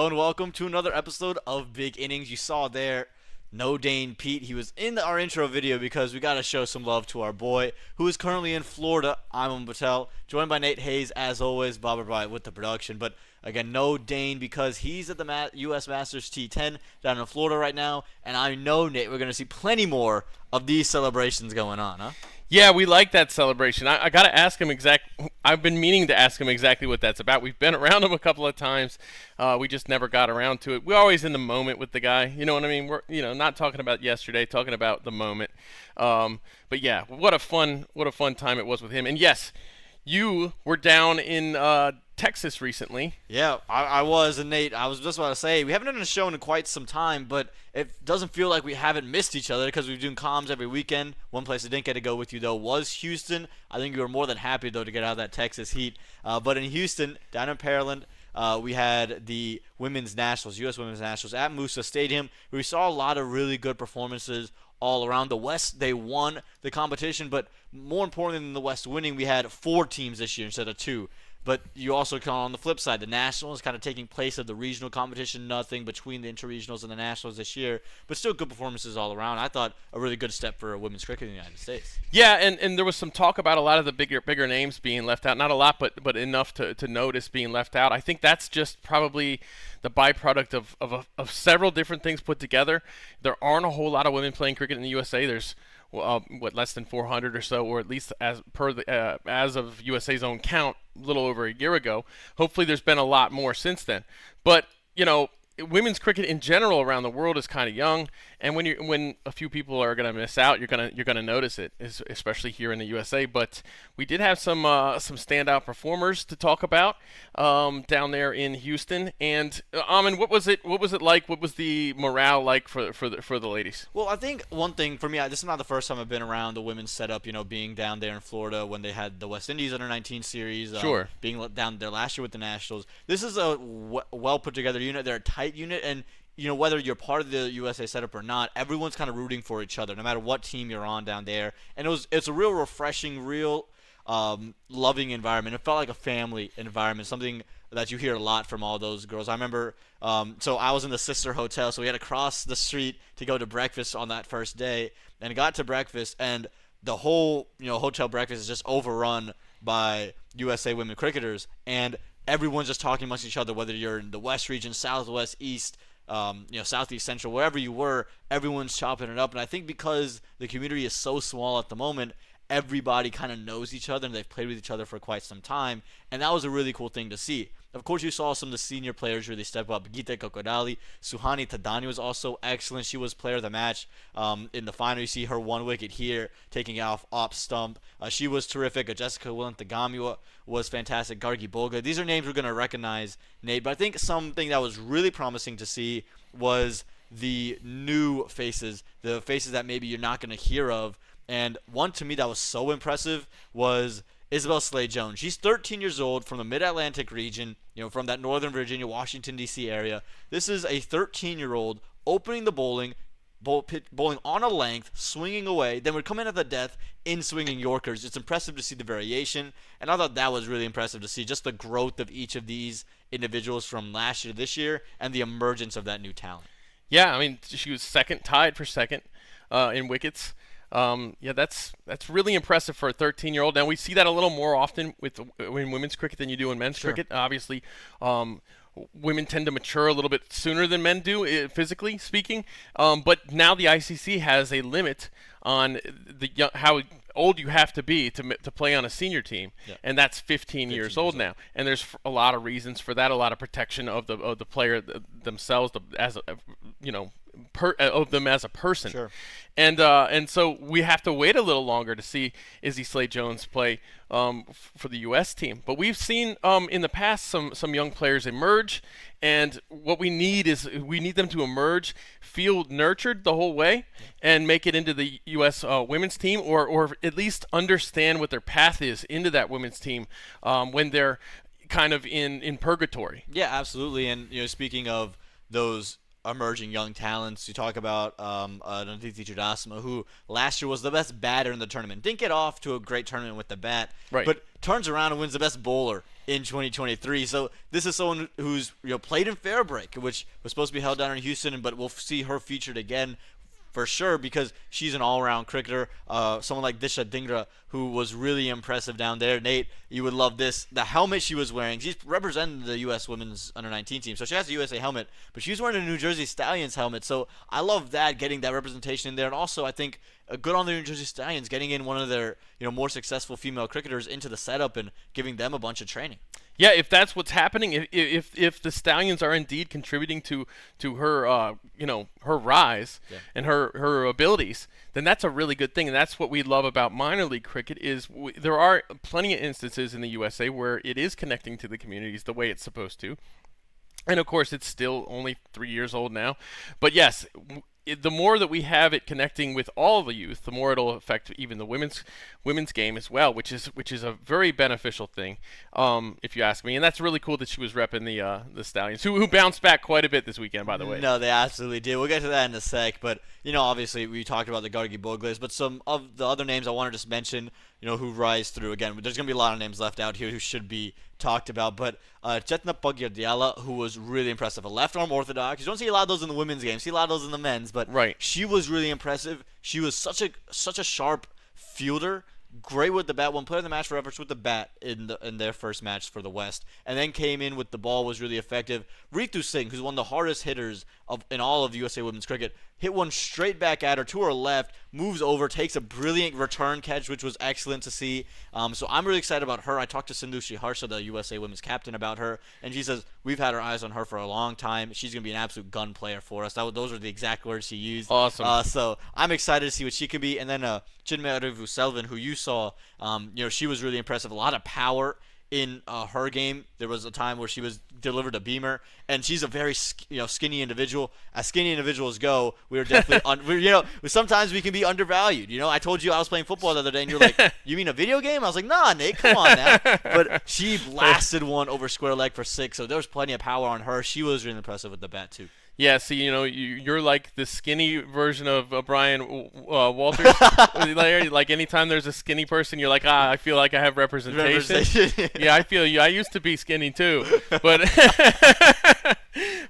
Hello and welcome to another episode of Big Innings. You saw there, no Dane Pete. He was in our intro video because we got to show some love to our boy who is currently in Florida, Aaman Patel, joined by Nate Hayes as always, Bob Bryant with the production. But again, no Dane because he's at the U.S. Masters T10 down in Florida right now. And I know, Nate, we're going to see plenty more of these celebrations going on, huh? Yeah, we like that celebration. I got to ask him I've been meaning to ask him exactly what that's about. We've been around him a couple of times. We just never got around to it. We're always in the moment with the guy. You know what I mean? We're not talking about yesterday, talking about the moment. But yeah, what a fun time it was with him. And yes, you were down in Texas recently. Yeah, I was, and Nate, I was just about to say, we haven't done a show in quite some time, but it doesn't feel like we haven't missed each other because we've been doing comms every weekend. One place I didn't get to go with you, though, was Houston. I think you were more than happy, though, to get out of that Texas heat. But in Houston, down in Pearland, we had the Women's Nationals, U.S. Women's Nationals at Musa Stadium. We saw a lot of really good performances all around the West. They won the competition, but more importantly than the West winning, we had 4 teams this year instead of 2. But you also count on the flip side. The Nationals kind of taking place of the regional competition, nothing between the interregionals and the Nationals this year, but still good performances all around. I thought a really good step for women's cricket in the United States. Yeah, and there was some talk about a lot of the bigger names being left out. Not a lot, but enough to notice being left out. I think that's just probably the byproduct of several different things put together. There aren't a whole lot of women playing cricket in the USA. There's less than 400 or so, or at least as of USA's own count, a little over a year ago. Hopefully there's been a lot more since then. But, women's cricket in general around the world is kind of young, and when a few people are going to miss out, you're going to notice it, especially here in the USA. But we did have some standout performers to talk about down there in Houston. And Aaman, what was it like? What was the morale like for the ladies? Well, I think one thing for me, this is not the first time I've been around the women's setup. Being down there in Florida when they had the West Indies Under-19 series. Sure. Being down there last year with the Nationals. This is a well put together unit. They're a tight unit, and whether you're part of the USA setup or not, everyone's kind of rooting for each other, no matter what team you're on down there. And it's a real refreshing, real loving environment. It felt like a family environment, something that you hear a lot from all those girls. I remember, so I was in the sister hotel, so we had to cross the street to go to breakfast on that first day, and got to breakfast, and the whole hotel breakfast is just overrun by USA women cricketers, and everyone's just talking amongst each other, whether you're in the West region, Southwest, East, Southeast, Central, wherever you were, everyone's chopping it up. And I think because the community is so small at the moment, everybody kind of knows each other, and they've played with each other for quite some time, and that was a really cool thing to see. Of course, you saw some of the senior players really step up. Gita Kokodali, Suhani Tadani was also excellent. She was player of the match in the final. You see her 1 wicket here, taking off stump. She was terrific. Jessica Willantagami was fantastic. Gargi Boga. These are names we're going to recognize, Nate. But I think something that was really promising to see was the new faces, the faces that maybe you're not going to hear of. And one to me that was so impressive was Isabel Slade-Jones. She's 13 years old, from the Mid-Atlantic region, from that Northern Virginia, Washington, D.C. area. This is a 13-year-old opening the bowling on a length, swinging away, then would come in at the death in swinging Yorkers. It's impressive to see the variation, and I thought that was really impressive to see just the growth of each of these individuals from last year to this year and the emergence of that new talent. Yeah, I mean, she was tied for second in wickets. That's really impressive for a 13-year-old. Now, we see that a little more often in women's cricket than you do in men's cricket. Obviously, women tend to mature a little bit sooner than men do, physically speaking. But now the ICC has a limit on how old you have to be to play on a senior team, and that's 15 years old now. And there's a lot of reasons for that, a lot of protection of the player themselves, of them as a person. Sure. And so we have to wait a little longer to see Izzy Slade-Jones play for the U.S. team. But we've seen in the past some young players emerge, and what we need them to emerge, feel nurtured the whole way, and make it into the U.S. Women's team, or at least understand what their path is into that women's team when they're kind of in purgatory. Yeah, absolutely. And speaking of those emerging young talents, you talk about Nanditi Chudasama, who last year was the best batter in the tournament. Didn't get off to a great tournament with the bat, right, but turns around and wins the best bowler in 2023. So this is someone who's played in Fairbreak, which was supposed to be held down in Houston, but we'll see her featured again for sure because she's an all-around cricketer. Someone like Disha Dhingra, who was really impressive down there. Nate, you would love this. The helmet she was wearing, she's representing the U.S. Women's Under-19 team, so she has a USA helmet, but she was wearing a New Jersey Stallions helmet, so I love that, getting that representation in there. And also, I think good on the New Jersey Stallions getting in one of their more successful female cricketers into the setup and giving them a bunch of training. Yeah, if that's what's happening, if the Stallions are indeed contributing to her her rise and her abilities, then that's a really good thing, and that's what we love about minor league cricket. Is there are plenty of instances in the USA where it is connecting to the communities the way it's supposed to, and of course it's still only 3 years old now, but yes. The more that we have it connecting with all the youth, the more it'll affect even the women's game as well, which is a very beneficial thing, if you ask me. And that's really cool that she was repping the Stallions, who bounced back quite a bit this weekend, by the way. No, they absolutely did. We'll get to that in a sec, but obviously we talked about the Gargi Bogles, but some of the other names I want to just mention, who rise through. Again, there's going to be a lot of names left out here who should be talked about, but Chetna Pagyardiala, who was really impressive, a left arm orthodox. You don't see a lot of those in the women's game, you see a lot of those in the men's, but she was really impressive. She was such a sharp fielder, great with the bat, one player of the match for efforts with the bat in their first match for the West, and then came in with the ball, was really effective. Ritu Singh, who's one of the hardest hitters in all of USA women's cricket, hit one straight back at her to her left, moves over, takes a brilliant return catch, which was excellent to see. So I'm really excited about her. I talked to Sindhu Sriharsha, the USA women's captain, about her, and she says we've had our eyes on her for a long time. She's going to be an absolute gun player for us. Those are the exact words she used. Awesome. So I'm excited to see what she can be. And then Chinmay Arivu-Selvin, who you saw, she was really impressive. A lot of power in her game. There was a time where she was delivered a beamer, and she's a very skinny individual. As skinny individuals go, we are definitely sometimes we can be undervalued. I told you I was playing football the other day, and you're like, you mean a video game? I was like, nah, Nate, come on now. But she blasted one over square leg for 6, so there was plenty of power on her. She was really impressive with the bat too. Yeah, see, you're like the skinny version of Brian Walters. Like anytime there's a skinny person, you're like, I feel like I have representation. Yeah, I feel you. I used to be skinny too, but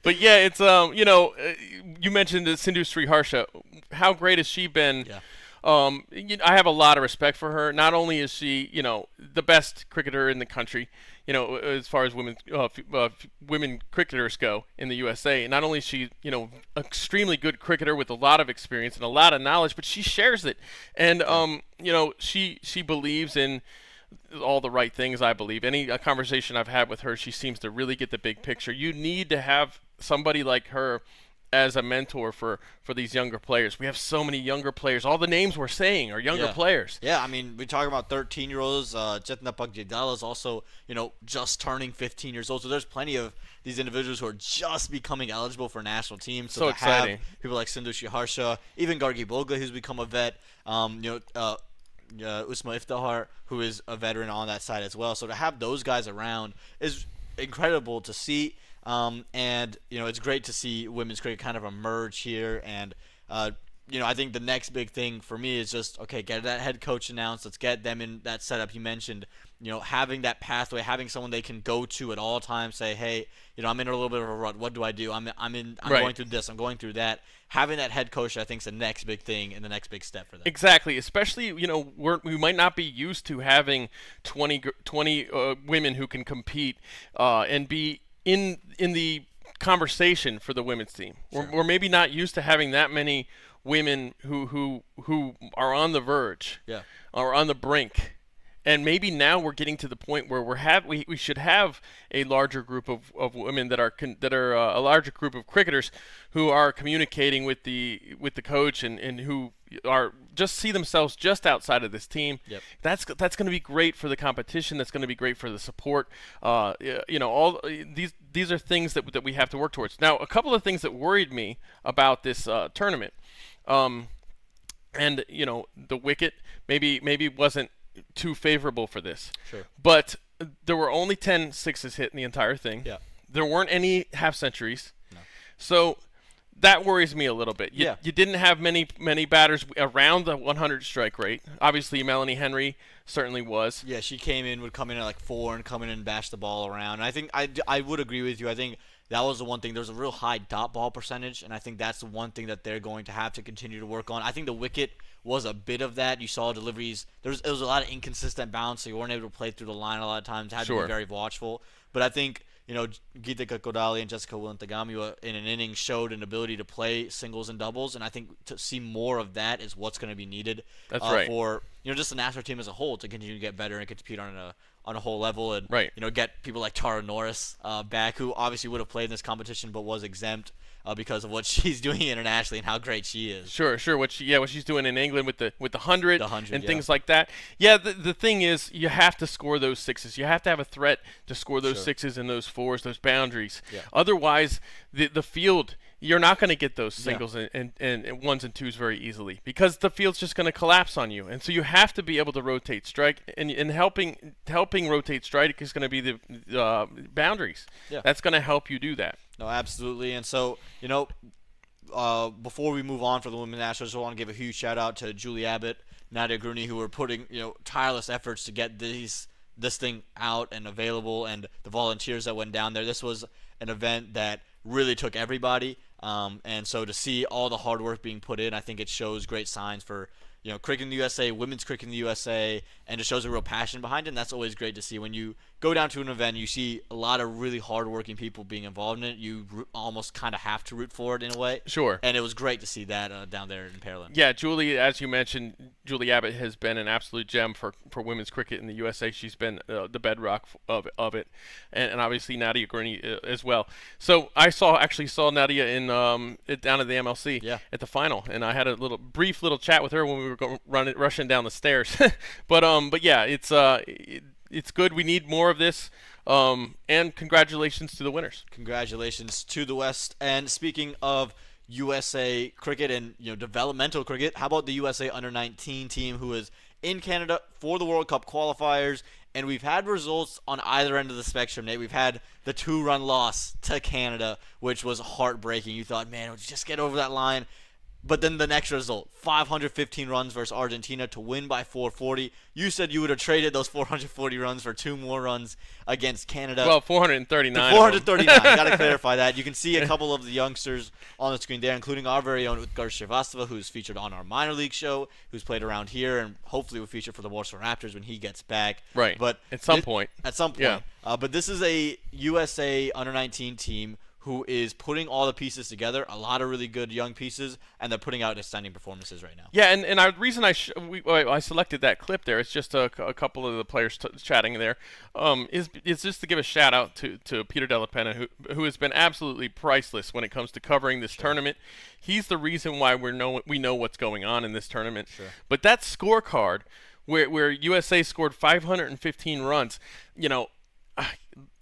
but yeah, it's you mentioned Sindhu Sriharsha. How great has she been? Yeah. I have a lot of respect for her. Not only is she, the best cricketer in the country, as far as women cricketers go in the USA. Not only is she, extremely good cricketer with a lot of experience and a lot of knowledge, but she shares it. And, she believes in all the right things, I believe. Any conversation I've had with her, she seems to really get the big picture. You need to have somebody like her as a mentor for these younger players. We have so many younger players. All the names we're saying are younger players. Yeah, I mean, we talk about 13-year-olds. Chetna Pagyardiala is also, just turning 15 years old. So there's plenty of these individuals who are just becoming eligible for national teams. So exciting. Have people like Sindhu Sriharsha, even Gargi Bogle, who's become a vet. Usma Iftihar, who is a veteran on that side as well. So to have those guys around is incredible to see. And it's great to see women's cricket kind of emerge here, and I think the next big thing for me is just get that head coach announced. Let's get them in that setup you mentioned. Having that pathway, having someone they can go to at all times. Say, hey, I'm in a little bit of a rut. What do I do? I'm going through this. I'm going through that. Having that head coach, I think, is the next big thing and the next big step for them. Exactly. Especially, we might not be used to having 20 women who can compete and be in the conversation for the women's team. Sure. We're maybe not used to having that many women who are on the verge, or on the brink. And maybe now we're getting to the point where we should have a larger group of women that are a larger group of cricketers who are communicating with the coach and who are just see themselves just outside of this team. Yep. That's going to be great for the competition. That's going to be great for the support. All these are things that we have to work towards. Now, a couple of things that worried me about this tournament, and the wicket maybe wasn't too favorable for this. Sure. But there were only 10 sixes hit in the entire thing. Yeah. There weren't any half centuries. No. So that worries me a little bit. You didn't have many batters around the 100 strike rate. Obviously, Melanie Henry certainly was. Yeah, she would come in at like 4 and come in and bash the ball around. And I think I would agree with you. I think that was the one thing. There's a real high dot ball percentage, and I think that's the one thing that they're going to have to continue to work on. I think the wicket was a bit of that. You saw deliveries. It was a lot of inconsistent bounce, so you weren't able to play through the line a lot of times. Had to be very watchful. But I think, Geetika Kodali and Jessica Wilentagamiwa in an inning showed an ability to play singles and doubles, and I think to see more of that is what's going to be needed for just the national team as a whole to continue to get better and compete on a whole level, and get people like Tara Norris back, who obviously would have played in this competition but was exempt because of what she's doing internationally and how great she is. Sure. What she's doing in England with the 100 and things like that. Yeah, the thing is, you have to score those sixes. You have to have a threat to score those sixes and those fours, those boundaries. Yeah. Otherwise, the field, you're not going to get those singles and ones and twos very easily because the field's just going to collapse on you. And so you have to be able to rotate strike, and helping rotate strike is going to be the boundaries. Yeah. That's going to help you do that. No, absolutely. And so, before we move on for the Women's Nationals, I want to give a huge shout out to Julie Abbott, Nadia Gruni, who were putting, tireless efforts to get this thing out and available, and the volunteers that went down there. This was an event that really took everybody. And so to see all the hard work being put in, I think it shows great signs for, cricket in the USA, women's cricket in the USA, and it shows a real passion behind it. And that's always great to see. When you go down to an event, you see a lot of really hardworking people being involved in it. You almost kind of have to root for it in a way. Sure. And it was great to see that down there in Pearland. Yeah, Julie, as you mentioned, Julie Abbott has been an absolute gem for women's cricket in the USA. She's been the bedrock of it, and obviously Nadia Gurney as well. So I actually saw Nadia in down at the MLC at the final, and I had a brief little chat with her when we were rushing down the stairs. But yeah, it's good. We need more of this. And congratulations to the winners. Congratulations to the West. And speaking of USA cricket and developmental cricket, how about the USA Under-19 team who is in Canada for the World Cup qualifiers? And we've had results on either end of the spectrum, Nate. We've had the 2-run loss to Canada, which was heartbreaking. You thought, man, would you just get over that line? But then the next result, 515 runs versus Argentina to win by 440. You said you would have traded those 440 runs for 2 more runs against Canada. Well, 439. 439. Got to clarify that. You can see a couple of the youngsters on the screen there, including our very own Utkarsh Srivastava, who's featured on our minor league show, who's played around here, and hopefully will feature for the Morrisville Raptors when he gets back. Right. But at some point. Yeah. But this is a USA Under-19 team who is putting all the pieces together, a lot of really good young pieces, and they're putting out outstanding performances right now. Yeah, and the reason I selected that clip there, it's just a couple of the players chatting there, is just to give a shout out to Peter Della Penna, who has been absolutely priceless when it comes to covering this tournament. He's the reason why we know what's going on in this tournament. Sure. But that scorecard where USA scored 515 runs,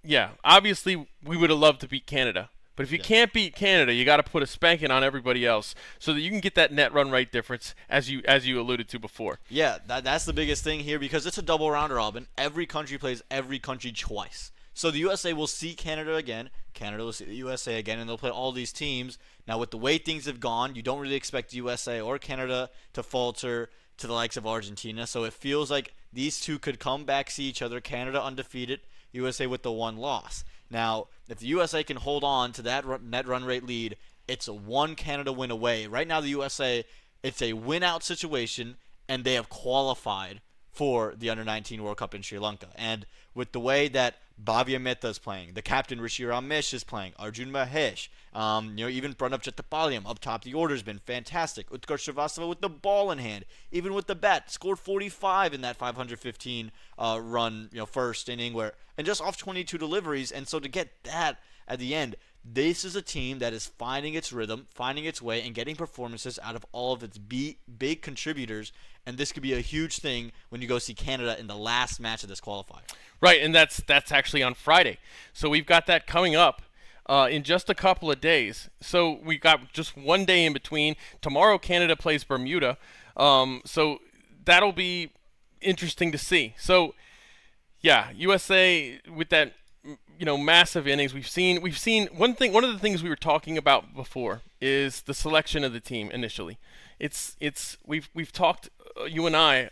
yeah, obviously we would have loved to beat Canada. But if you can't beat Canada, you got to put a spanking on everybody else so that you can get that net run rate difference as you alluded to before. Yeah, that's the biggest thing here because it's a double round robin. Every country plays every country twice. So the USA will see Canada again. Canada will see the USA again, and they'll play all these teams. Now, with the way things have gone, you don't really expect USA or Canada to falter to the likes of Argentina. So it feels like these two could come back, see each other. Canada undefeated, USA with the 1 loss. Now, if the USA can hold on to that net run rate lead, it's a 1 Canada win away. Right now, the USA, it's a win-out situation, and they have qualified for the Under-19 World Cup in Sri Lanka. And with the way that Bhavya Mehta is playing, the captain Rishi Ramesh is playing, Arjun Mahesh, even Pranav Chattapaliyam up top the order has been fantastic. Utkarsh Srivastava with the ball in hand, even with the bat, scored 45 in that 515 run, first inning and just off 22 deliveries. And so to get that at the end, this is a team that is finding its rhythm, finding its way, and getting performances out of all of its big contributors. And this could be a huge thing when you go see Canada in the last match of this qualifier. Right, and that's actually on Friday. So we've got that coming up in just a couple of days. So we got just 1 day in between. Tomorrow Canada plays Bermuda. So that'll be interesting to see. So yeah, USA with that massive innings. We've seen one of the things we were talking about before is the selection of the team initially. We've talked, you and I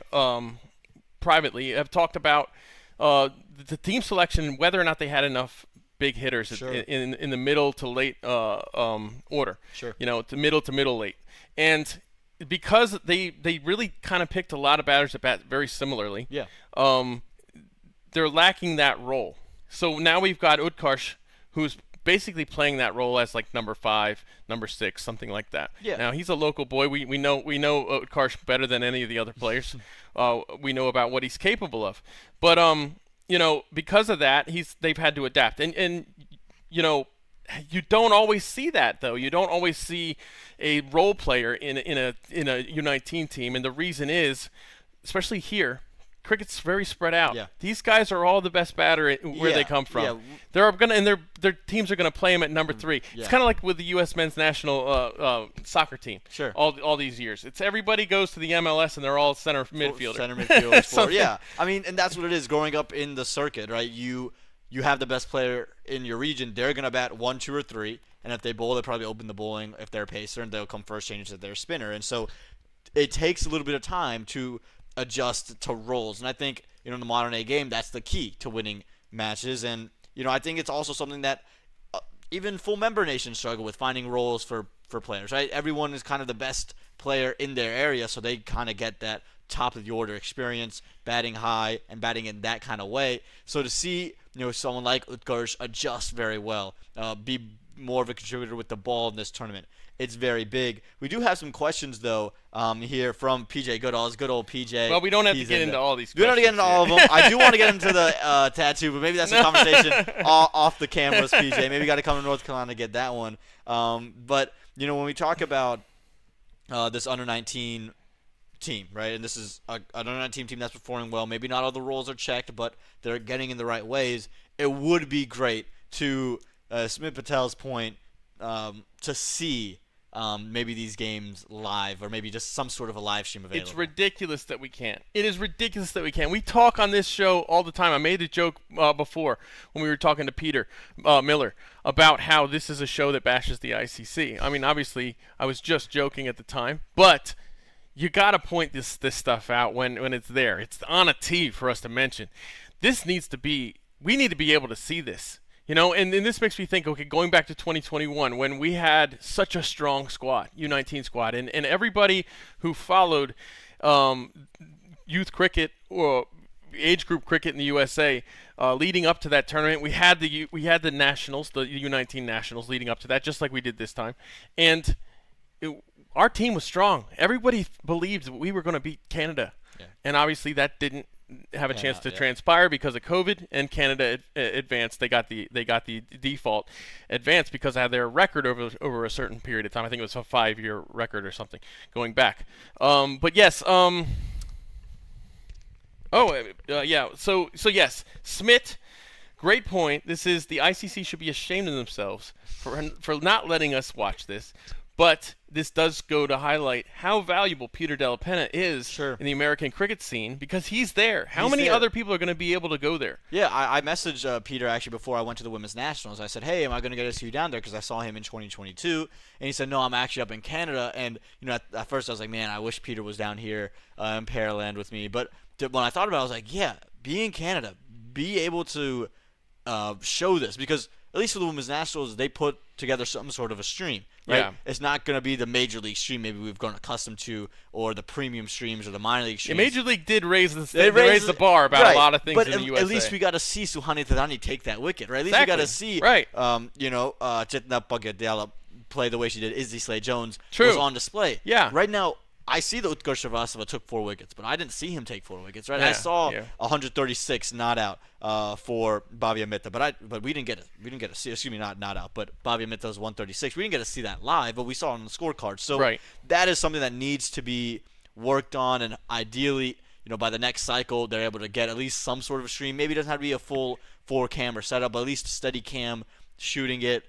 privately have talked about the team selection and whether or not they had enough big hitters Sure. in the middle to late order. Sure. To middle late. And because they really kind of picked a lot of batters at bat very similarly. Yeah. They're lacking that role. So now we've got Utkarsh, who's basically playing that role as like number 5, number 6, something like that. Yeah. Now he's a local boy. We know Utkarsh better than any of the other players. We know about what he's capable of. But because of that, they've had to adapt. And you don't always see that though. You don't always see a role player in a U19 team, and the reason is, especially here, cricket's very spread out. Yeah. These guys are all the best batter where they come from. Yeah. Their teams are gonna play them at number 3. Yeah. It's kind of like with the U.S. men's national soccer team. Sure. All these years, it's everybody goes to the MLS and they're all center midfielder. Center midfielders. Yeah. I mean, and that's what it is. Growing up in the circuit, right? You have the best player in your region. They're gonna bat 1, 2, or 3, and if they bowl, they'll probably open the bowling if they're a pacer, and they'll come first, change to their spinner. And so it takes a little bit of time to adjust to roles, and I think in the modern day game, that's the key to winning matches. And I think it's also something that even full member nations struggle with, finding roles for players, right? Everyone is kind of the best player in their area, so they kind of get that top of the order experience, batting high and batting in that kind of way. So to see someone like Utkarsh adjust very well, be more of a contributor with the ball in this tournament, it's very big. We do have some questions, though, here from PJ Goodall. Good old PJ. Well, we don't have to get into all these questions. We don't have to get into all of them. I do want to get into the tattoo, but maybe that's a conversation off the cameras, PJ. Maybe we got to come to North Carolina to get that one. But, when we talk about this under-19 team, right, and this is an under-19 team that's performing well, maybe not all the roles are checked, but they're getting in the right ways, it would be great to, Smith Patel's point, to see maybe these games live, or maybe just some sort of a live stream available. It's ridiculous that we can't. It is ridiculous that we can't. We talk on this show all the time. I made a joke before when we were talking to Peter Miller about how this is a show that bashes the ICC. I mean, obviously, I was just joking at the time, but you got to point this stuff out when it's there. It's on a tee for us to mention. We need to be able to see this. And this makes me think, okay, going back to 2021, when we had such a strong squad, U19 squad, and everybody who followed youth cricket or age group cricket in the USA leading up to that tournament, we had the nationals, the U19 nationals leading up to that, just like we did this time. And our team was strong. Everybody believed we were going to beat Canada. Yeah. And obviously that didn't have a chance to transpire because of COVID, and Canada advanced. They got the default advance because of their record over a certain period of time. I think it was a 5-year record or something going back. But yes. So yes, Smith. Great point. This is the ICC should be ashamed of themselves for not letting us watch this. But this does go to highlight how valuable Peter Della Penna is in the American cricket scene, because he's there. How many other people are going to be able to go there? Yeah, I messaged Peter actually before I went to the Women's Nationals. I said, hey, am I going to get to see you down there? Because I saw him in 2022. And he said, no, I'm actually up in Canada. And at first I was like, man, I wish Peter was down here in Pearland with me. But when I thought about it, I was like, yeah, be in Canada. Be able to show this. Because at least for the Women's Nationals, they put together some sort of a stream. Right? Yeah. It's not going to be the major league stream maybe we've grown accustomed to, or the premium streams, or the minor league streams. Yeah, major league did raise the bar about a lot of things but in the USA. At least we got to see Suhani Thadani take that wicket, right? At least we got to see, Chitna Pagadela play the way she did. Izzy Slade-Jones was on display. Yeah. Right now, I see that Utkarsh Srivastava took 4 wickets, but I didn't see him take 4 wickets, right? I saw 136 not out for Bhavya Mitra, but we didn't get to see. Excuse me, not out, but Bhavya Mitra's 136. We didn't get to see that live, but we saw it on the scorecard. So that is something that needs to be worked on, and ideally, by the next cycle, they're able to get at least some sort of stream. Maybe it doesn't have to be a full 4-camera setup, but at least a steady cam shooting it.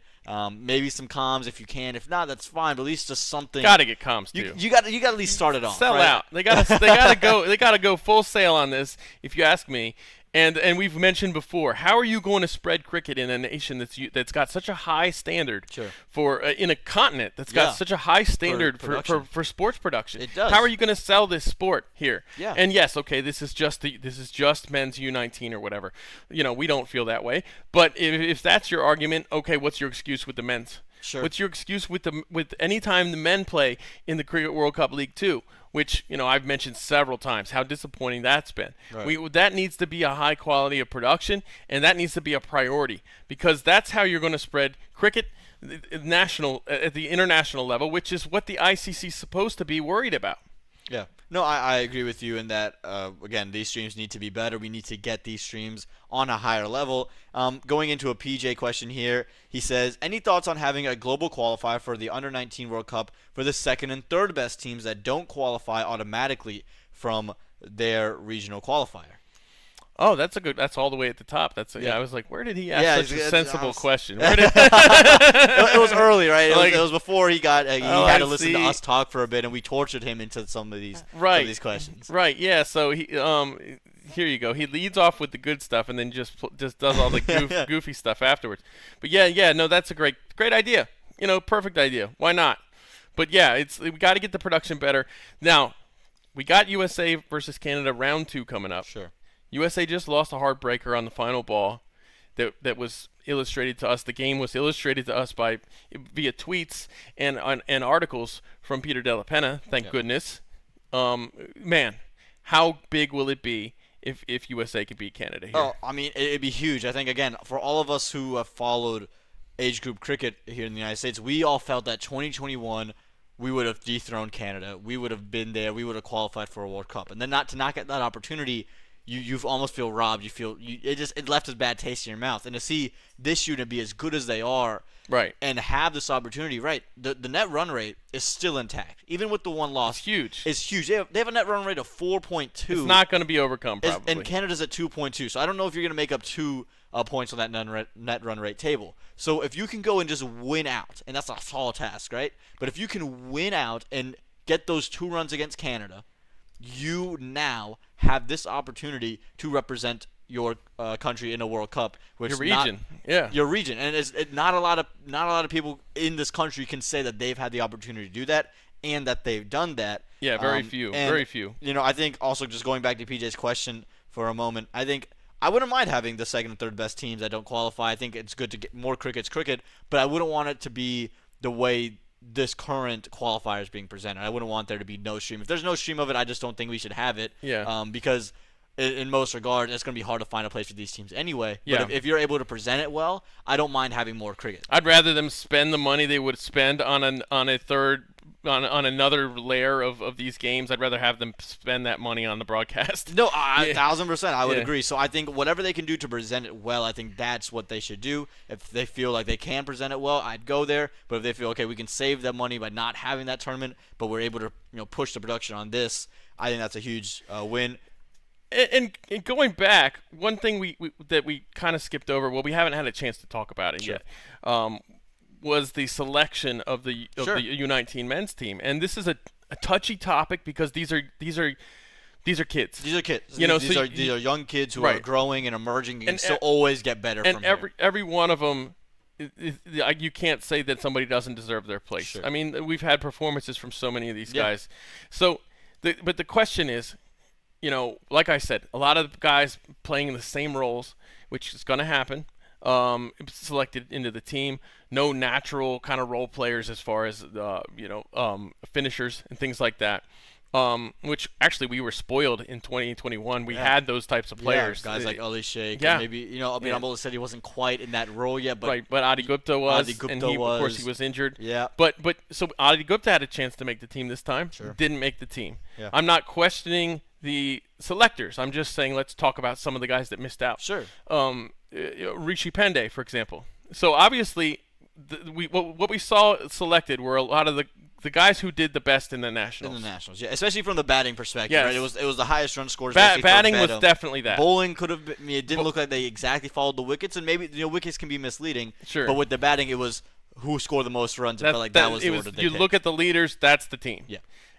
Maybe some comms if you can. If not, that's fine. But at least just something. Got to get comms too. You got to at least start it off. Sell right? out. They got to go full sail on this, if you ask me. And we've mentioned before, how are you going to spread cricket in a nation that's got such a high standard for in a continent that's got such a high standard for sports production? It does. How are you going to sell this sport here? Yeah. And yes, okay, this is just men's U19 or whatever. We don't feel that way. But if that's your argument, okay, what's your excuse with the men's? Sure. What's your excuse with any time the men play in the Cricket World Cup League 2? Which, I've mentioned several times how disappointing that's been. Right. That needs to be a high quality of production, and that needs to be a priority, because that's how you're going to spread cricket at the international level, which is what the ICC is supposed to be worried about. Yeah. No, I agree with you in that, again, these streams need to be better. We need to get these streams on a higher level. Going into a PJ question here, he says, any thoughts on having a global qualifier for the Under-19 World Cup for the second and third best teams that don't qualify automatically from their regional qualifier? Oh, that's all the way at the top. I was like, where did he ask such a sensible question? It was early, right? It was before he got he had to listen see. to us talk for a bit, and we tortured him into some of these questions. Right. Yeah. So he here you go. He leads off with the good stuff and then just does all the goofy stuff afterwards. But no, that's a great idea. Perfect idea. Why not? But yeah, we got to get the production better. Now, we got USA versus Canada round 2 coming up. Sure. USA just lost a heartbreaker on the final ball that was illustrated to us. The game was illustrated to us via tweets and articles from Peter Della Penna, thank goodness. Man, how big will it be if USA could beat Canada here? Oh, I mean, it'd be huge. I think, again, for all of us who have followed age group cricket here in the United States, we all felt that 2021 we would have dethroned Canada. We would have been there. We would have qualified for a World Cup. And then not get that opportunity, you almost feel robbed. It left a bad taste in your mouth. And to see this unit be as good as they are, right, and have this opportunity, right? The net run rate is still intact, even with the one loss. It's huge. It's huge. They have a net run rate of 4.2. It's not going to be overcome, probably. And Canada's at 2.2. So I don't know if you're going to make up 2 points on that net run rate table. So if you can go and just win out, and that's a tall task, right? But if you can win out and get those 2 runs against Canada, you now have this opportunity to represent your country in a World Cup, which your region, your region, and not a lot of people in this country can say that they've had the opportunity to do that and that they've done that. Yeah, very few. I think also just going back to PJ's question for a moment, I think I wouldn't mind having the second and third best teams that don't qualify. I think it's good to get more cricket, but I wouldn't want it to be the way this current qualifier is being presented. I wouldn't want there to be no stream. If there's no stream of it, I just don't think we should have it. Yeah. Because in most regards, it's going to be hard to find a place for these teams anyway. Yeah. But if you're able to present it well, I don't mind having more cricket. I'd rather them spend the money they would spend on another layer of these games. I'd rather have them spend that money on the broadcast. No, 1,000%. I would agree. So I think whatever they can do to present it well, I think that's what they should do. If they feel like they can present it well, I'd go there. But if they feel, okay, we can save that money by not having that tournament, but we're able to push the production on this, I think that's a huge win. And going back, one thing we kind of skipped over, well, we haven't had a chance to talk about it yet, was the selection of the U19 men's team. And this is a touchy topic because these are kids. These are kids. These are young kids who right. are growing and emerging and still always get better and from here. every one of them, you can't say that somebody doesn't deserve their place. Sure. I mean, we've had performances from so many of these guys. So, but the question is, like I said, a lot of guys playing in the same roles, which is going to happen, selected into the team. No natural kind of role players as far as, finishers and things like that. Which actually we were spoiled in 2021. We had those types of players. Guys like Ali Sheikh. Yeah. And maybe, Abdul said he wasn't quite in that role yet. But right, but Adi Gupta was. Of course, he was injured. Yeah. But so Adi Gupta had a chance to make the team this time. Sure. Didn't make the team. Yeah. I'm not questioning the selectors. I'm just saying let's talk about some of the guys that missed out. Sure. Rishi Pandey, for example. So obviously, what we saw selected were a lot of the guys who did the best in the Nationals. Yeah, especially from the batting perspective. Yes. Right? It was the highest run scores. Batting was definitely that. Bowling could have been. It didn't look like they exactly followed the wickets, and maybe wickets can be misleading. Sure. But with the batting, it was who scored the most runs. It felt like that was the order they You picked. look at the leaders, that's the team. Yeah.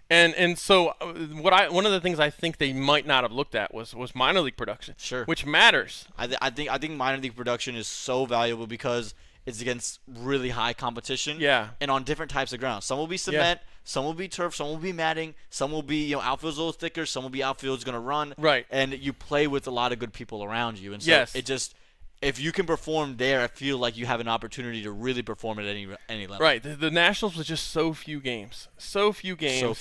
And so one of the things I think they might not have looked at was minor league production, Sure. which matters. I think minor league production is so valuable because it's against really high competition. Yeah. And on different types of ground. Some will be cement, some will be turf, some will be matting, some will be outfield's a little thicker, some will be outfield's going to run. Right. And you play with a lot of good people around you. And so Yes. it just if you can perform there, I feel like you have an opportunity to really perform at any level. Right. The Nationals was just so few games. So few games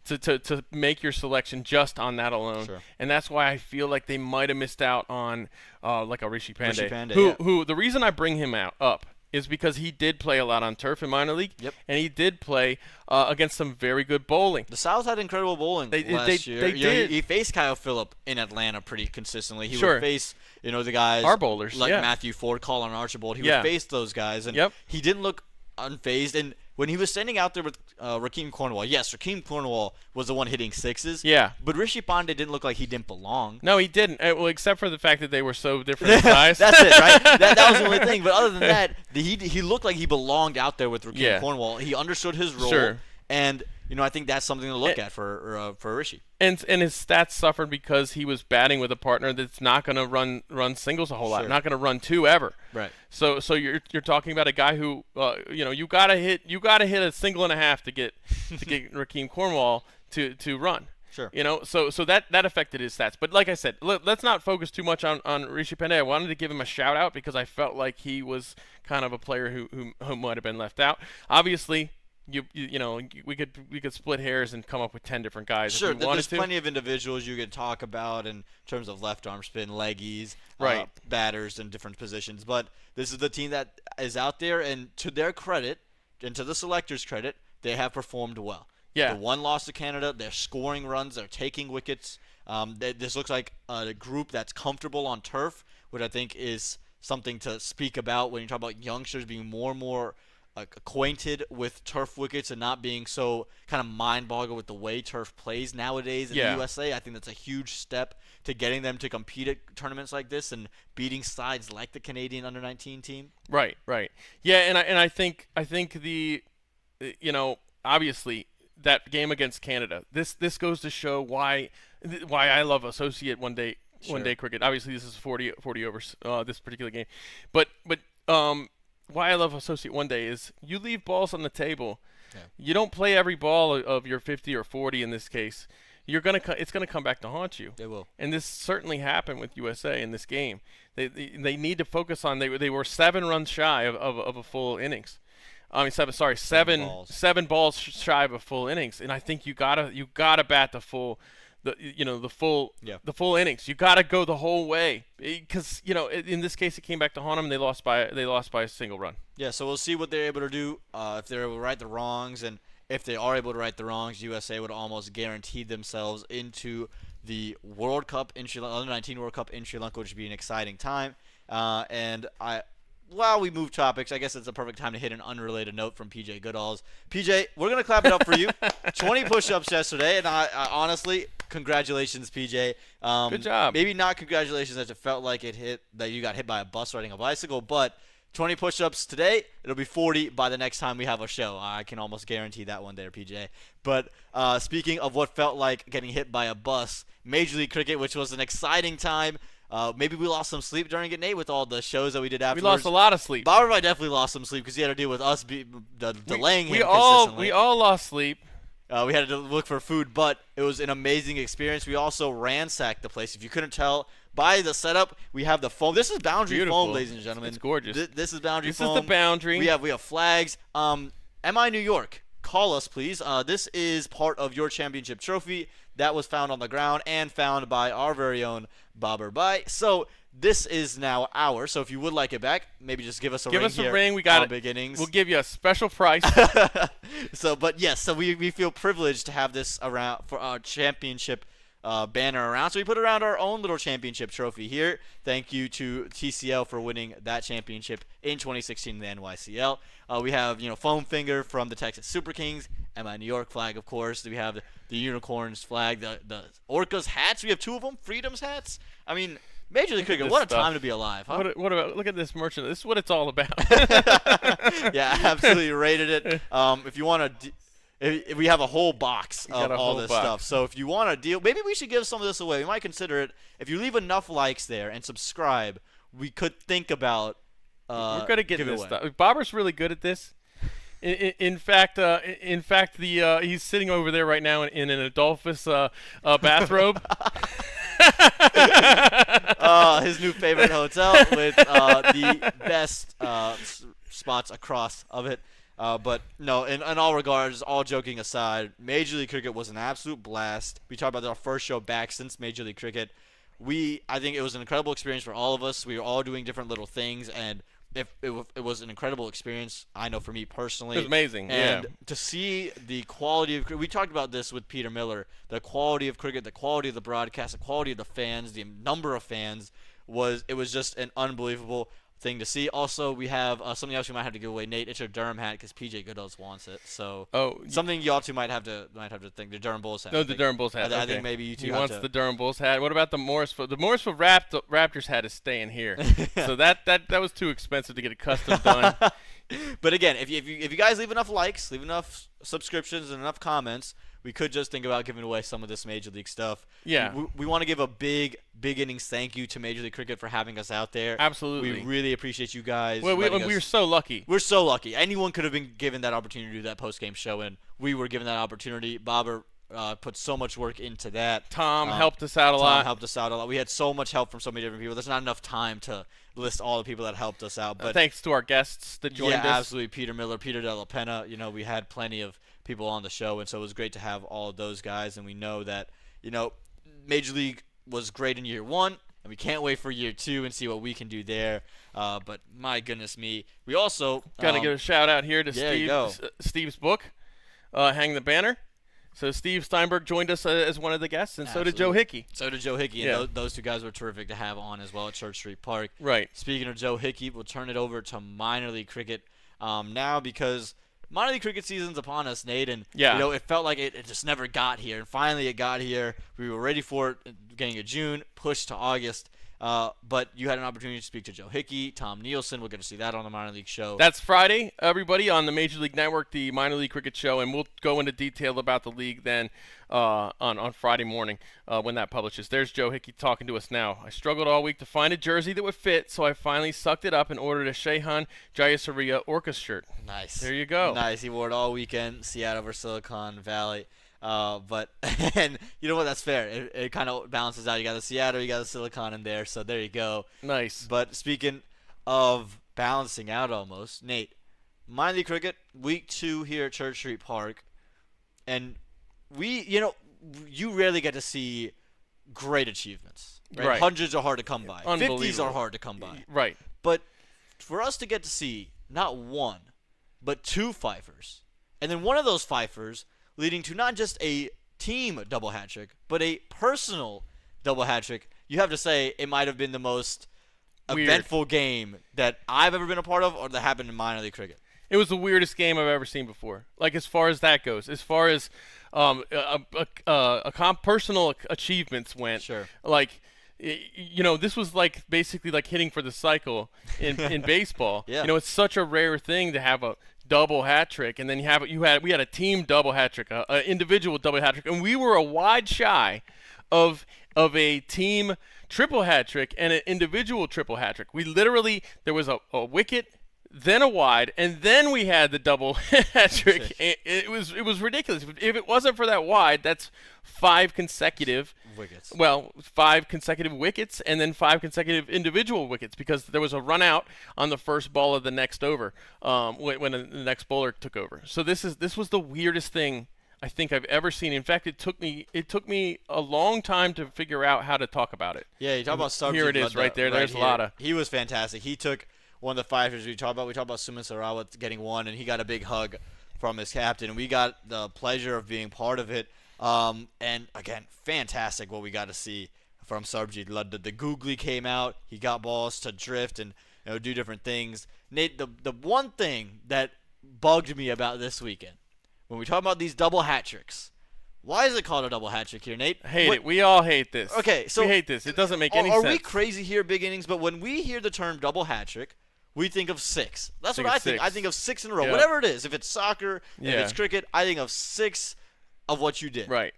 to make your selection just on that alone. Sure. And that's why I feel like they might have missed out on like a Rishi Pandey. Who the reason I bring him up is because he did play a lot on turf in minor league, and he did play against some very good bowling. The Sows had incredible bowling last year. They did. He faced Kyle Phillip in Atlanta pretty consistently. He Sure. would face the guys our bowlers like Matthew Ford, Colin Archibald. He would face those guys, and he didn't look unfazed. And when he was standing out there with Rakeem Cornwall, yes, Rakeem Cornwall was the one hitting sixes. Yeah. But Rishi Pandey didn't look like he didn't belong. No, he didn't. Well, except for the fact that they were so different in size. That's it, right? That was the only thing. But other than that, he looked like he belonged out there with Rakeem Cornwall. He understood his role. Sure. And I think that's something to look at for Rishi. And his stats suffered because he was batting with a partner that's not going to run singles a whole lot, not going to run two ever. Right. So you're talking about a guy who you got to hit a single and a half to get Rakeem Cornwall to run. Sure. So that affected his stats. But like I said, let's not focus too much on Rishi Pandey. I wanted to give him a shout out because I felt like he was kind of a player who might have been left out. Obviously, we could split hairs and come up with 10 different guys. Sure, if we wanted there's to. plenty of individuals you could talk about in terms of left arm spin, leggies, right, batters in different positions. But this is the team that is out there, and to their credit, and to the selectors' credit, they have performed well. Yeah. The one loss to Canada, they're scoring runs, they're taking wickets. This looks like a group that's comfortable on turf, which I think is something to speak about when you talk about youngsters being more and more acquainted with turf wickets and not being so kind of mind-boggled with the way turf plays nowadays in the USA. I think that's a huge step to getting them to compete at tournaments like this and beating sides like the Canadian under-19 team. Right. Yeah, and I think the obviously that game against Canada. This goes to show why I love associate one day cricket. Obviously, this is 40 overs this particular game, but why I love associate one day is you leave balls on the table. Yeah. You don't play every ball of your 50 or 40 in this case. It's gonna come back to haunt you. It will. And this certainly happened with USA in this game. They need to focus on. They were 7 runs shy of a full innings. I mean, seven balls shy of a full innings, and I think you gotta bat the full. The full innings. You got to go the whole way because in this case it came back to haunt them. They lost by a single run. Yeah, so we'll see what they're able to do if they're able to right the wrongs, and if they are able to right the wrongs, USA would almost guarantee themselves into the World Cup in Sri Lanka, under-19 World Cup in Sri Lanka, which would be an exciting time. While we move topics, I guess it's a perfect time to hit an unrelated note from PJ Goodall's. PJ, we're going to clap it up for you. 20 push-ups yesterday, and I honestly, congratulations, PJ. Good job. Maybe not congratulations as it felt like that you got hit by a bus riding a bicycle, but 20 push-ups today, it'll be 40 by the next time we have a show. I can almost guarantee that one there, PJ. But speaking of what felt like getting hit by a bus, Major League Cricket, which was an exciting time. Maybe we lost some sleep during it, Nate, with all the shows that we did afterwards. We lost a lot of sleep. Bauer and I definitely lost some sleep because he had to deal with us delaying him consistently. We all lost sleep. We had to look for food, but it was an amazing experience. We also ransacked the place. If you couldn't tell by the setup, we have the foam. This is boundary foam, ladies and gentlemen. It's gorgeous. This is boundary foam. This is the boundary. We have flags. MI New York, call us, please. This is part of your championship trophy that was found on the ground and found by our very own Babar Bai. So this is now ours. So if you would like it back, maybe just give us a ring. Give us a ring. We got it. Beginnings. We'll give you a special price. So we feel privileged to have this around for our championship banner around. So we put around our own little championship trophy here. Thank you to TCL for winning that championship in 2016 in the NYCL. We have foam finger from the Texas Super Kings, MI New York flag, of course. We have the Unicorns flag, the Orcas hats. We have 2 of them, Freedom's hats. I mean, Major League Cricket, what a time to be alive, huh? What about, look at this merchandise. This is what it's all about. Yeah, absolutely rated it. If you want to we have a whole box of all this box. stuff. So if you want to deal, maybe we should give some of this away. We might consider it. If you leave enough likes there and subscribe, we could think about we're gonna get give it this away. stuff. Bobber's really good at this. In fact, he's sitting over there right now in an Adolphus bathrobe. His new favorite hotel with the best spots across of it. But no, in all regards, all joking aside, Major League Cricket was an absolute blast. We talked about our first show back since Major League Cricket. I think it was an incredible experience for all of us. We were all doing different little things, and it was an incredible experience. I know for me personally, It was amazing. and to see the quality of we talked about this with Peter Miller, the quality of cricket, the quality of the broadcast, the quality of the fans, the number of fans was just an unbelievable thing to see. Also, we have something else we might have to give away. Nate, it's your Durham hat because PJ Goodell's wants it. So something y'all two might have to think. The Durham Bulls hat. No, the Durham Bulls hat. I think maybe you two. He have wants to, the Durham Bulls hat. What about the Morrisville? The Morrisville Raptors hat is staying here. So that was too expensive to get a custom done. But again, if you guys leave enough likes, leave enough subscriptions, and enough comments, we could just think about giving away some of this Major League stuff. Yeah. We want to give a big innings thank you to Major League Cricket for having us out there. Absolutely. We really appreciate you guys. Well, we're so lucky. We're so lucky. Anyone could have been given that opportunity to do that post-game show, and we were given that opportunity. Bobber put so much work into that. Tom helped us out a lot. Tom helped us out a lot. We had so much help from so many different people. There's not enough time to list all the people that helped us out. But thanks to our guests that joined us. Yeah, absolutely. Peter Miller, Peter De La Pena. We had plenty of people on the show, and so it was great to have all of those guys. And we know that, Major League was great in year one, and we can't wait for year two and see what we can do there. But my goodness me, we also gotta give a shout out here to Steve's book, Hang the Banner. So Steve Steinberg joined us as one of the guests, and Absolutely. so did Joe Hickey. So did Joe Hickey, and those two guys were terrific to have on as well at Church Street Park. Right. Speaking of Joe Hickey, we'll turn it over to minor league cricket now because minor league cricket season's upon us, Nate, and it felt like it just never got here, and finally it got here. We were ready for it beginning of June, pushed to August. But you had an opportunity to speak to Joe Hickey, Tom Nielsen. We're going to see that on the minor league show. That's Friday, everybody, on the Major League Network, the minor league cricket show, and we'll go into detail about the league then on Friday morning when that publishes. There's Joe Hickey talking to us now. I struggled all week to find a jersey that would fit, so I finally sucked it up and ordered a Shehan Jayasuriya Orcas shirt. Nice. There you go. Nice. He wore it all weekend, Seattle versus Silicon Valley. And you know what? That's fair. It kind of balances out. You got the Seattle, you got the Silicon in there, so there you go. Nice. But speaking of balancing out almost, Nate, minor league cricket, week 2 here at Church Street Park, and you rarely get to see great achievements. Right? Hundreds are hard to come by. 50s are hard to come by. Right. But for us to get to see not one, but 2 fifers, and then one of those fifers leading to not just a team double hat trick, but a personal double hat trick, you have to say it might have been the most eventful game that I've ever been a part of or that happened in minor league cricket. It was the weirdest game I've ever seen before. Like, as far as that goes, as far as personal achievements went. Sure. Like, this was like basically like hitting for the cycle in baseball. Yeah. It's such a rare thing to have a double hat trick, and then we had a team double hat trick, an individual double hat trick, and we were a wide shy of a team triple hat trick and an individual triple hat trick. We literally, there was a wicket, then a wide, and then we had the double hat trick. It was ridiculous. If it wasn't for that wide, that's 5 consecutive wickets. Well, 5 consecutive wickets and then 5 consecutive individual wickets because there was a run out on the first ball of the next over when the next bowler took over. So this was the weirdest thing I think I've ever seen. In fact, it took me a long time to figure out how to talk about it. Yeah, you talk about Sarabjit. Here it is, right there. There's a lot of. He was fantastic. He took one of the fifers we talked about. We talked about Suman Sarawat getting one, and he got a big hug from his captain. We got the pleasure of being part of it. And again, fantastic what we got to see from Sarabjit. The googly came out. He got balls to drift and do different things. Nate, the one thing that bugged me about this weekend, when we talk about these double hat tricks, why is it called a double hat trick here, Nate? Hate it. We all hate this. Okay, so we hate this. It doesn't make any sense. Are we crazy here, Big Innings? But when we hear the term double hat trick, we think of 6. That's Think what of I think. 6. I think of 6 in a row. Yeah. Whatever it is. If it's soccer, if Yeah. it's cricket, I think of 6 of what you did. Right.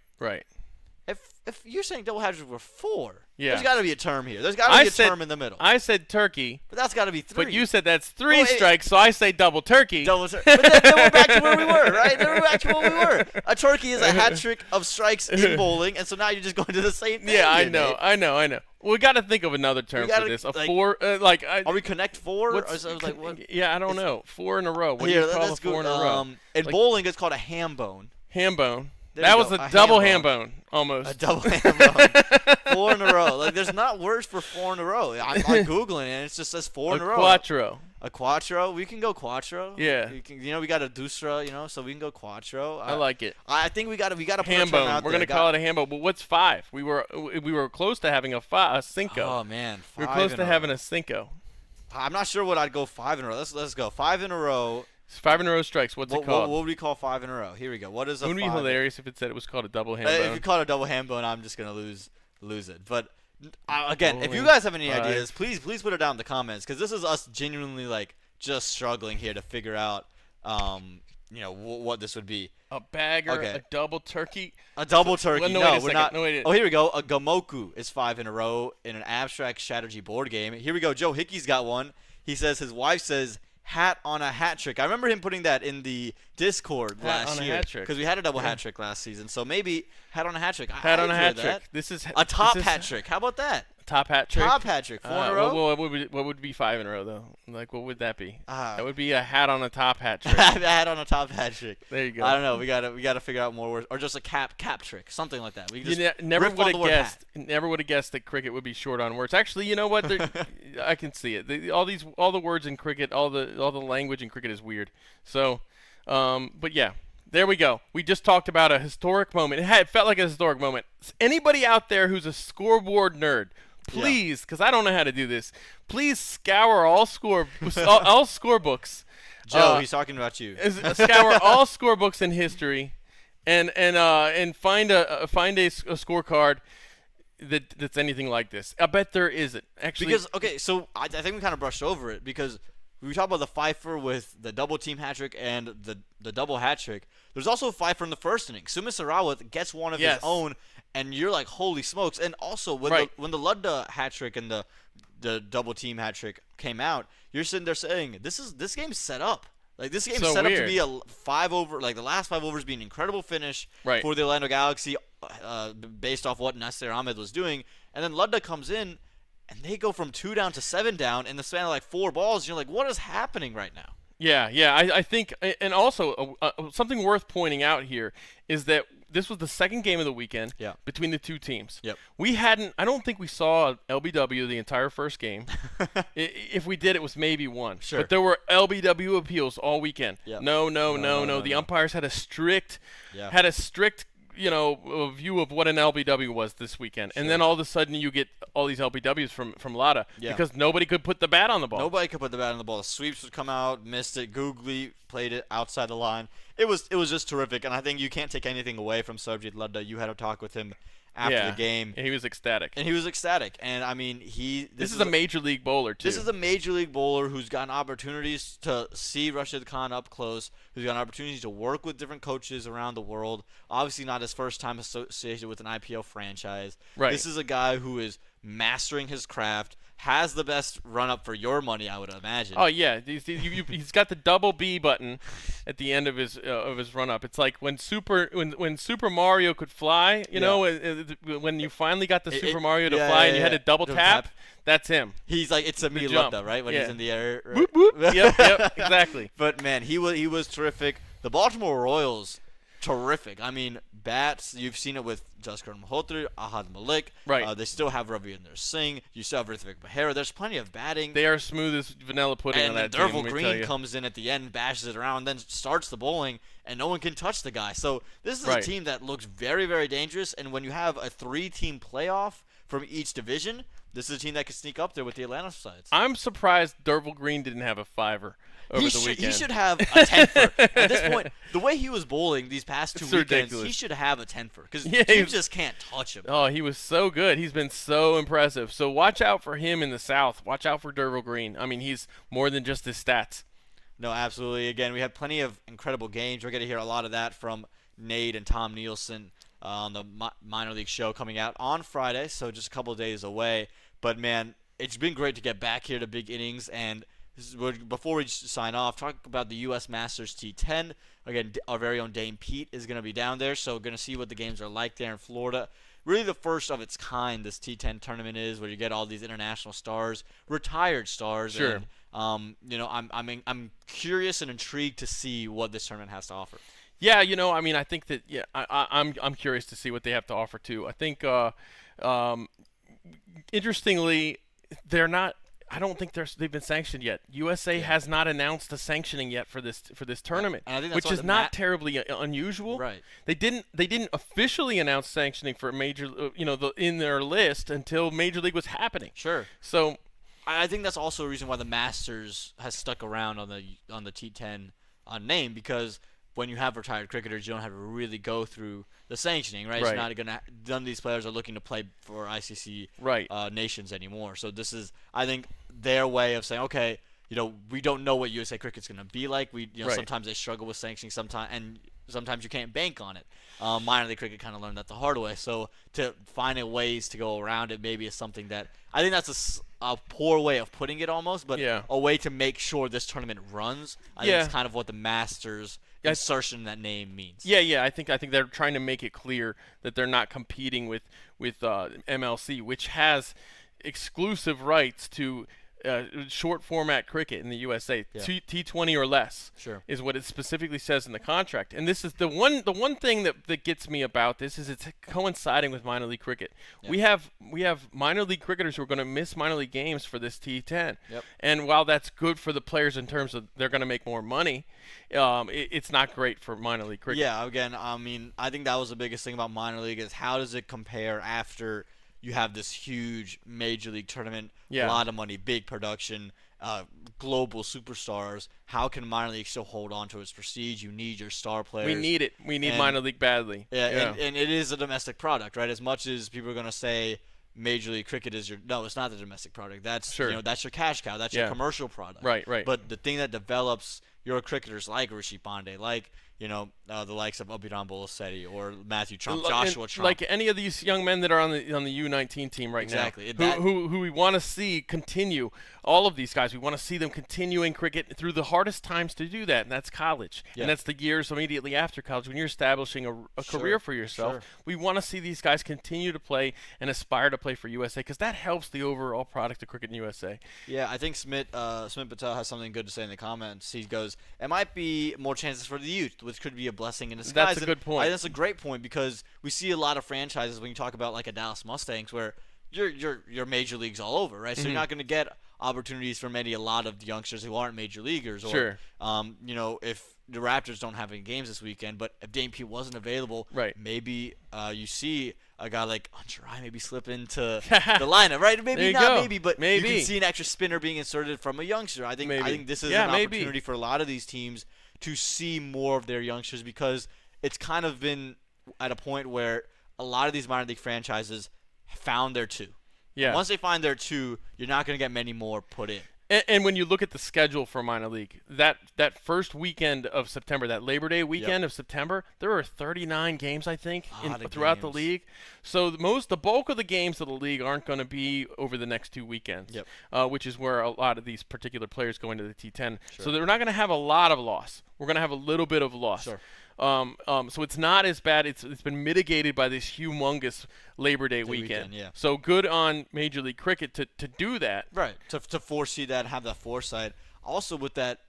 If you're saying double hat-tricks were 4, Yeah. there's got to be a term here. There's got to be a term in the middle. I said turkey, But that's got to be 3. but you said that's 3 Well, strikes, so I say double turkey. But then we're back to where we were, right? Then we're back to where we were. A turkey is a hat trick of strikes in bowling, and so now you're just going to the same thing. Yeah, I here, know, Nate. I know. We got to think of another term gotta, for this. A like- 4, Are we connect 4? Or what's- is it like, what? Yeah, I don't know. 4 in a row. What do Here, you call a let's 4 go. in a row? In bowling, it's called a ham bone. Ham bone. There That you was go, a double ham bone. bone, almost. A double ham bone. 4 in a row. Like, there's not words for 4 in a row. I'm Googling it, and it just says 4 in a row. Quattro. A quattro. We can go quattro. Yeah. We got a dusra, so we can go quattro. I like it. I think we got to put a Ham term bone. out We're there. gonna call it a ham bone. But what's 5? We were close to having a cinco. Oh man, we were 5 close in to a having row. a cinco. I'm not sure what I'd go 5 in a row. Let's go 5 in a row. It's 5 in a row strikes. What's it called? What would we call 5 in a row? Here we go. What is a It would be 5? hilarious if it said it was called a double ham If bone. you call it a double ham bone, I'm just gonna lose it. But again, if you Bowling guys have any 5. ideas, please put it down in the comments, because this is us genuinely like just struggling here to figure out what this would be. A bagger, Okay. a double turkey. A double turkey. Well, no, no, wait a we're second. not. No, wait. Oh, here we go. A gamoku is 5 in a row in an abstract strategy board game. Here we go. Joe Hickey's got one. He says his wife says hat on a hat trick. I remember him putting that in the Discord Hat last on a year hat trick. because we had a double hat trick last season. So maybe hat on a hat trick. Hat I on a enjoy hat that. trick. This is A top this is- hat trick. How about that? Top hat trick. Top hat trick. 4 in a row. What would be 5 in a row though? Like what would that be? Ah. That would be a hat on a top hat trick. hat on a top hat trick. There you go. I don't know. We gotta figure out more words, or just a cap trick, something like that. We You just never riff on would the have word guessed. hat. Never would have guessed that cricket would be short on words. Actually, you know what? I can see it. All the words in cricket, all the language in cricket is weird. So, but yeah, there we go. We just talked about a historic moment. It felt like a historic moment. Anybody out there who's a scoreboard nerd, please, because I don't know how to do this, please scour all scorebooks. Joe, he's talking about you. Scour all scorebooks in history, and find a scorecard that's anything like this. I bet there isn't actually. Because so I think we kind of brushed over it, because we talk about the fifer with the double team hat trick and the double hat trick. There's also a fifer in the first inning. Suma Sarawat gets one of his own, and you're like, holy smokes! And also when the Ludda hat trick and the double team hat trick came out, you're sitting there saying this game's set up. Like, this game's So set up to weird. be a 5 over. Like, the last 5 overs being an incredible finish for the Orlando Galaxy, based off what Nasser Ahmed was doing. And then Ludda comes in, and they go from 2 down to 7 down in the span of like 4 balls. You're like, what is happening right now? Yeah. I think, and also something worth pointing out here is that this was the second game of the weekend between the two teams. Yep. I don't think we saw LBW the entire first game. If we did, it was maybe one. Sure. But there were LBW appeals all weekend. Yep. No. The umpires had a strict, view of what an LBW was this weekend. Sure. And then all of a sudden you get all these LBWs from Lada because nobody could put the bat on the ball. Nobody could put the bat on the ball. The sweeps would come out, missed it. Googly played it outside the line. It was just terrific, and I think you can't take anything away from Sarvjit Ludda. You had a talk with him after the game. He was ecstatic. And I mean, this is a major league bowler too. This is a major league bowler who's gotten opportunities to see Rashid Khan up close, who's gotten opportunities to work with different coaches around the world. Obviously not his first time associated with an IPL franchise. Right. This is a guy who is mastering his craft, has the best run-up for your money, I would imagine. Oh yeah, he's got the double B button at the end of his run-up. It's like when Super Mario could fly, when you finally got the Super Mario to fly and you had to double tap. That's him. He's like, it's a me jump. Ludda, right? When he's in the air. Right? Whoop, whoop. Yep, exactly. But man, he was terrific. The Baltimore Royals, terrific. I mean, bats, you've seen it with Jaskar Malhotra, Ahad Malik. Right. They still have Ravinder Singh. You still have Rithvik Behera. There's plenty of batting. They are smooth as vanilla pudding and on that then team. Derval Green comes in at the end, bashes it around, then starts the bowling, and no one can touch the guy. So this is a team that looks very, very dangerous. And when you have a 3-team playoff from each division, this is a team that can sneak up there with the Atlanta sides. I'm surprised Derval Green didn't have a 5er. over the weekend. He should have a 10-fer. At this point, the way he was bowling these past 2 weekends, ridiculous. he should have a 10-fer because Yeah, teams just can't touch him. Oh, he was so good. He's been so impressive. So watch out for him in the South. Watch out for Derville Green. I mean, he's more than just his stats. No, absolutely. Again, we had plenty of incredible games. We're going to hear a lot of that from Nate and Tom Nielsen on the minor league show coming out on Friday, so just a couple of days away. But, man, it's been great to get back here to Big Innings. And before we sign off, talk about the U.S. Masters T10. Again, our very own Dame Pete is going to be down there, so we're going to see what the games are like there in Florida. Really the first of its kind this T10 tournament is, where you get all these international stars, retired stars. Sure. And, I'm curious and intrigued to see what this tournament has to offer. Yeah, I mean, I think that I'm curious to see what they have to offer too. I think interestingly, they're not. I don't think they've been sanctioned yet. USA has not announced the sanctioning yet for this tournament, and I think that's which is not terribly unusual. Right. They didn't officially announce sanctioning for major, in their list until Major League was happening. Sure. So I think that's also a reason why the Masters has stuck around on the T10 name, because when you have retired cricketers, you don't have to really go through the sanctioning, right? Right. It's not gonna. None of these players are looking to play for ICC nations anymore. So this is, I think, their way of saying, okay, we don't know what USA Cricket's gonna be like. Sometimes they struggle with sanctioning, sometimes you can't bank on it. Minor league cricket kind of learned that the hard way. So to find ways to go around it maybe is something that I think that's a poor way of putting it almost, but a way to make sure this tournament runs. I think it's kind of what the Masters insertion in that name means. Yeah. I think they're trying to make it clear that they're not competing with MiLC, which has exclusive rights to short format cricket in the USA. T20 or less is what it specifically says in the contract. And this is the one thing that gets me about this is it's coinciding with minor league cricket. We have minor league cricketers who are going to miss minor league games for this T10. And while that's good for the players in terms of they're going to make more money, it's not great for minor league cricket. Yeah, again, I mean, I think that was the biggest thing about minor league is how does it compare after you have this huge major league tournament, a lot of money, big production, global superstars. How can minor league still hold on to its prestige? You need your star players. We need it. We need minor league badly. And it is a domestic product, right? As much as people are going to say Major League Cricket is no, it's not the domestic product. That's that's your cash cow. That's your commercial product. Right. But the thing that develops your cricketers like Rishi Pandey, like the likes of Abhiram Bolasetti or Matthew Trump, Joshua Trump, like any of these young men that are on the U19 team right now, who we want to see continue. All of these guys, we want to see them continuing cricket through the hardest times to do that, and that's college, and that's the years immediately after college when you're establishing a career for yourself. We want to see these guys continue to play and aspire to play for USA because that helps the overall product of cricket in USA. Yeah, I think Smit Patel has something good to say in the comments. He goes, "It might be more chances for the youth, which could be a blessing in disguise." That's a good point. That's a great point because we see a lot of franchises when you talk about like a Dallas Mustangs where your major leagues all over, right? So you're not going to get opportunities from a lot of youngsters who aren't major leaguers, or if the Raptors don't have any games this weekend, but if Dame Pete wasn't available, maybe you see a guy like Ancharai maybe slip into the lineup, right? Maybe not, but you can see an extra spinner being inserted from a youngster. I think this is an opportunity for a lot of these teams to see more of their youngsters because it's kind of been at a point where a lot of these minor league franchises found their two. Yeah. Once they find their two, you're not going to get many more put in. And when you look at the schedule for minor league, that first weekend of September, that Labor Day weekend of September, there are 39 games, I think, throughout the league. So the bulk of the games of the league aren't going to be over the next 2 weekends, which is where a lot of these particular players go into the T10. So they're not going to have a lot of loss. We're going to have a little bit of loss. So it's not as bad. It's been mitigated by this humongous Labor Day weekend. So good on Major League Cricket to do that. Right. To foresee that, have that foresight. Also with that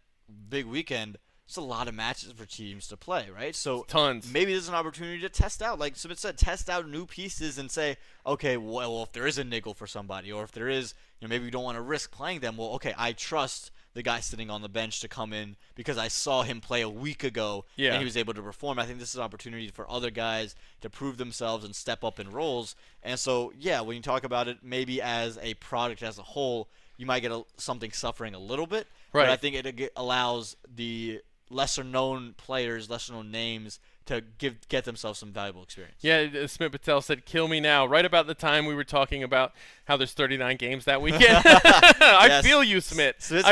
big weekend, it's a lot of matches for teams to play, right? So tons. Maybe there's an opportunity to test out, like Sumit said, test out new pieces and say, okay, well, if there is a niggle for somebody, or if there is, maybe we don't want to risk playing them. Well, okay, I trust the guy sitting on the bench to come in because I saw him play a week ago and he was able to perform. I think this is an opportunity for other guys to prove themselves and step up in roles. And so, when you talk about it maybe as a product as a whole, you might get something suffering a little bit. Right. But I think it allows the lesser-known players, lesser-known names to get themselves some valuable experience. Yeah, Smith Patel said, "Kill me now." Right about the time we were talking about how there's 39 games that weekend. I feel you, Smith. He's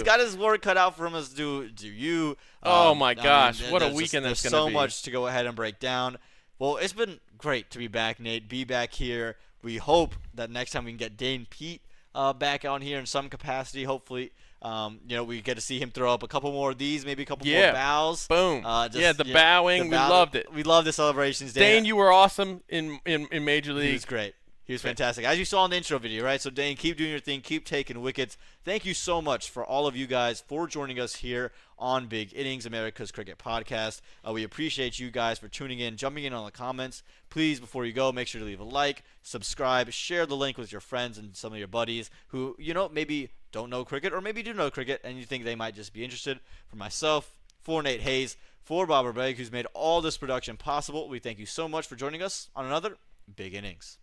got his work cut out for him, as do you. Oh my gosh, what a weekend that's going to be. There's so much to go ahead and break down. Well, it's been great to be back, Nate. Be back here. We hope that next time we can get Dane Pete back on here in some capacity. Hopefully. We get to see him throw up a couple more of these, maybe a couple more bows. Boom. Bowing. We loved it. We love the celebrations. Dane, you were awesome in Major League. He was great. He was fantastic. As you saw in the intro video, right? So, Dane, keep doing your thing. Keep taking wickets. Thank you so much for all of you guys for joining us here on Big Innings, America's Cricket Podcast. We appreciate you guys for tuning in, jumping in on the comments. Please, before you go, make sure to leave a like, subscribe, share the link with your friends and some of your buddies who, maybe don't know cricket or maybe do know cricket and you think they might just be interested. For myself, for Nate Hayes, for Bobber Begg, who's made all this production possible, we thank you so much for joining us on another Big Innings.